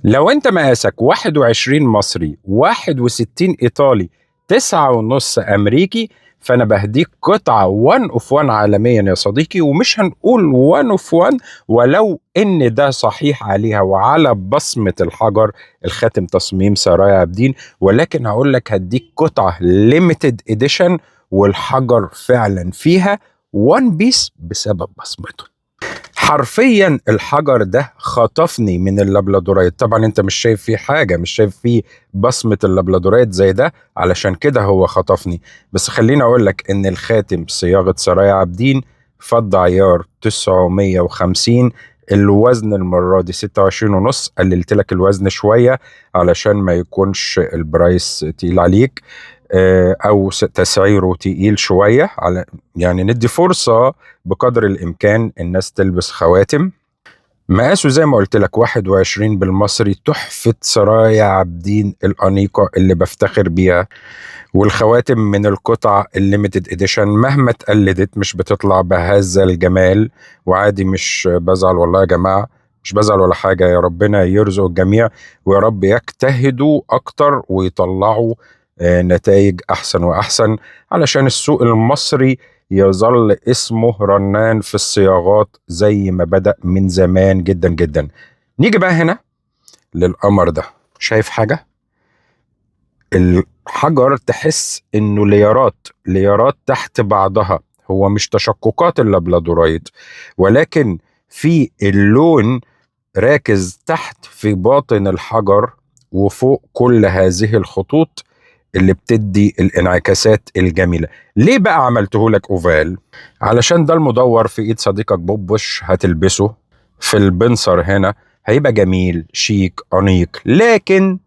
لو انت مقاسك 21 مصري 61 ايطالي 9.5 امريكي، فانا بهديك قطعة 1 اوف 1 عالميا يا صديقي. ومش هنقول 1 اوف 1 ولو ان ده صحيح عليها وعلى بصمة الحجر الخاتم تصميم سرايا عابدين، ولكن هقول لك هديك قطعة ليميتد اديشن والحجر فعلا فيها 1 بيس بسبب بصمته. حرفيا الحجر ده خطفني من اللابلادورايت. طبعا انت مش شايف فيه حاجة، مش شايف فيه بصمة اللابلادورايت زي ده، علشان كده هو خطفني. بس خليني اقول لك ان الخاتم صياغة سرايا عابدين، فضة عيار 950. الوزن المرة دي 26 ونص، قللت لك الوزن شوية علشان ما يكونش البرايس تقيل عليك، او تسعيره تقيل شوية، على يعني ندي فرصة بقدر الامكان الناس تلبس خواتم. مقاسه زي ما قلت لك 21 بالمصري، تحفة سرايا عابدين الأنيقة اللي بفتخر بيها. والخواتم من القطع الليميتد اديشن، مهما اتقلدت مش بتطلع بهذا الجمال. وعادي، مش بزعل والله يا جماعة، مش بزعل ولا حاجة. يا ربنا يرزق الجميع، ويا رب يجتهدوا أكتر ويطلعوا نتائج أحسن وأحسن، علشان السوق المصري يظل اسمه رنان في الصياغات زي ما بدأ من زمان جدا جدا. نيجي بقى هنا للقمر ده. شايف حاجة؟ الحجر تحس انه ليارات ليارات تحت بعضها. هو مش تشققات اللابلادورايت، ولكن في اللون راكز تحت في باطن الحجر وفوق كل هذه الخطوط اللي بتدي الانعكاسات الجميلة. ليه بقى عملته لك اوفال؟ علشان ده المدور في ايد صديقك بوبوش، هتلبسه في البنصر هنا هيبقى جميل شيك انيق. لكن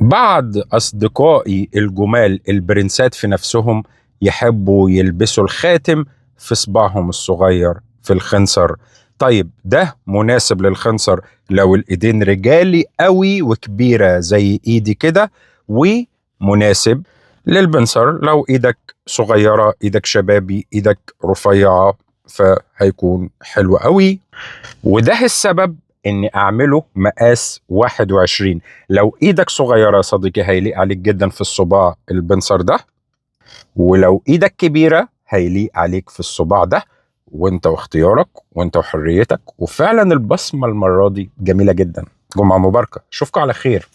بعض أصدقائي الجمال البرنسات في نفسهم يحبوا يلبسوا الخاتم في صباعهم الصغير في الخنصر. طيب ده مناسب للخنصر لو الإيدين رجالي قوي وكبيرة زي إيدي كده، ومناسب للبنصر لو إيدك صغيرة، إيدك شبابي، إيدك رفيعة، فهيكون حلو قوي. وده السبب اني اعمله مقاس 21. لو ايدك صغيرة يا صديقي هيليق عليك جدا في الصباع البنصر ده، ولو ايدك كبيرة هيليق عليك في الصباع ده. وانت واختيارك وانت وحريتك. وفعلا البصمة المرة دي جميلة جدا. جمعة مباركة، اشوفكم على خير.